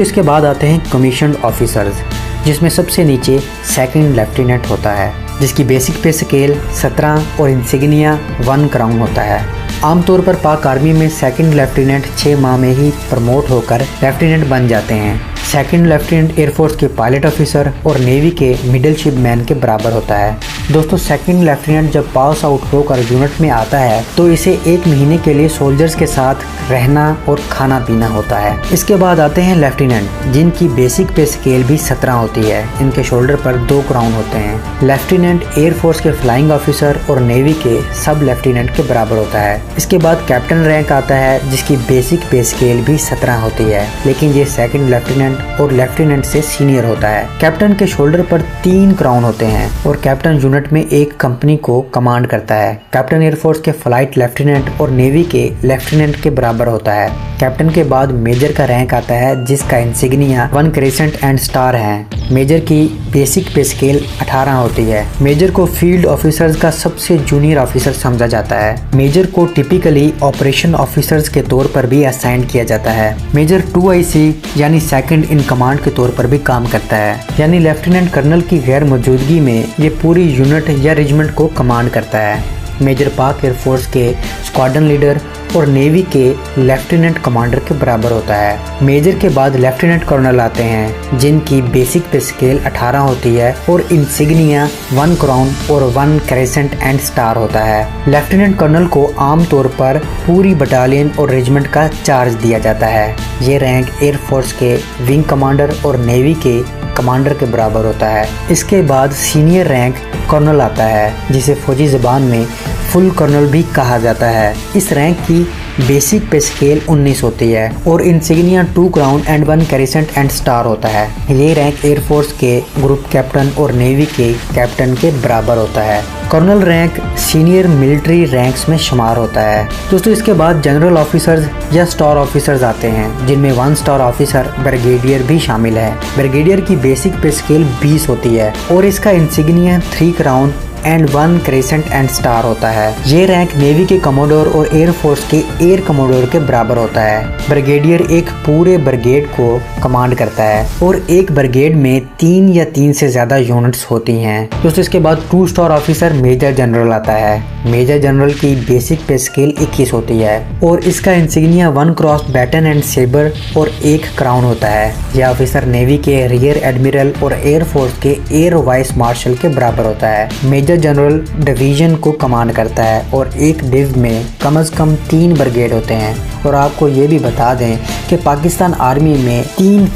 इसके बाद आते हैं कमीशन्ड ऑफिसर्स, जिसमें सबसे नीचे सेकंड लेफ्टिनेंट होता है, जिसकी बेसिक पे स्केल 17 और इंसिग्निया 1 क्राउन होता है। आमतौर पर पाक आर्मी में सेकंड लेफ्टिनेंट 6 माह में ही प्रमोट होकर लेफ्टिनेंट बन जाते हैं। सेकंड लेफ्टिनेंट एयरफोर्स के पायलट ऑफिसर और नेवी के मिडिल शिप मैन के बराबर होता है। दोस्तों, सेकंड लेफ्टिनेंट जब पास आउट होकर यूनिट में आता है तो इसे 1 महीने के लिए सोल्जर्स के साथ रहना और खाना पीना होता है। इसके बाद आते हैं लेफ्टिनेंट, जिनकी बेसिक पे स्केल भी 17 होती है। इनके शोल्डर पर 2 क्राउन होते हैं। लेफ्टिनेंट एयरफोर्स के फ्लाइंग ऑफिसर और नेवी के सब लेफ्टिनेंट के बराबर होता है। इसके बाद कैप्टन रैंक आता है, जिसकी बेसिक पे स्केल भी 17 होती है, लेकिन ये सेकंड लेफ्टिनेंट और लेफ्टिनेंट से सीनियर होता है। कैप्टन के शोल्डर पर 3 क्राउन होते हैं और कैप्टन यूनिट में एक कंपनी को कमांड करता है। कैप्टन एयरफोर्स के फ्लाइट लेफ्टिनेंट और नेवी के लेफ्टिनेंट के बराबर होता है। कैप्टन के बाद मेजर का रैंक आता है, जिसका इंसिग्निया 1 क्रेसेंट एंड स्टार है। मेजर की बेसिक पे स्केल 18 होती है। मेजर को फील्ड ऑफिसर्स का सबसे जूनियर ऑफिसर समझा जाता है। मेजर को टिपिकली ऑपरेशन ऑफिसर्स के तौर पर भी असाइन किया जाता है। मेजर 2IC यानी सेकंड इन कमांड के तौर पर भी काम करता है, यानी लेफ्टिनेंट कर्नल की गैर मौजूदगी में ये पूरी यूनिट या रेजिमेंट को कमांड करता है। मेजर पाक एयरफोर्स के स्क्वाड्रन लीडर और नेवी के लेफ्टिनेंट कमांडर के बराबर होता है। मेजर के बाद लेफ्टिनेंट कर्नल आते हैं, जिनकी बेसिक पे स्केल 18 होती है और इंसिग्निया 1 क्राउन और 1 क्रेसेंट एंड स्टार होता है। लेफ्टिनेंट कर्नल को आमतौर पर पूरी बटालियन और रेजिमेंट का चार्ज दिया जाता है। ये रैंक एयरफोर्स के विंग कमांडर और नेवी के कमांडर के बराबर होता है। इसके बाद सीनियर रैंक कर्नल आता है, जिसे फौजी ज़बान में फुल कर्नल भी कहा जाता है। इस रैंक की बेसिक पे स्केल 19 होती है और insignia 2 crown and 1 crescent and star होता है। ये रैंक एयरफोर्स के ग्रुप कैप्टन और नेवी के कैप्टन के बराबर होता है। Colonel rank senior military ranks में शुमार होता है। दोस्तों, इसके बाद जनरल ऑफिसर्स या स्टार ऑफिसर्स आते हैं, जिनमें 1 स्टार ऑफिसर ब्रिगेडियर भी शामिल है। ब्रिगेडियर की बेसिक पे स्केल 20 होती है और इसका insignia 3 crown and 1 crescent and star होता है। ये रैंक नेवी के कमोडोर और एयरफोर्स के एयर कमोडोर के बराबर होता है। ब्रिगेडियर एक पूरे ब्रिगेड को कमांड करता है और एक ब्रिगेड में 3 या 3 से ज्यादा यूनिट्स होती हैं। दोस्तों, इसके बाद 2 स्टार ऑफिसर मेजर जनरल आता है। मेजर जनरल की बेसिक पे स्केल 21 होती है और इसका insignia 1 cross baton and sabre और 1 क्राउन होता है। यह ऑफिसर नेवी के रियर एडमिरल और एयरफोर्स के एयर वाइस मार्शल के बराबर होता है। मेजर जनरल डिवीजन को कमांड करता है और एक डिव में कम से कम 3 ब्रिगेड होते हैं। और आपको ये भी बता दें कि पाकिस्तान आर्मी में 3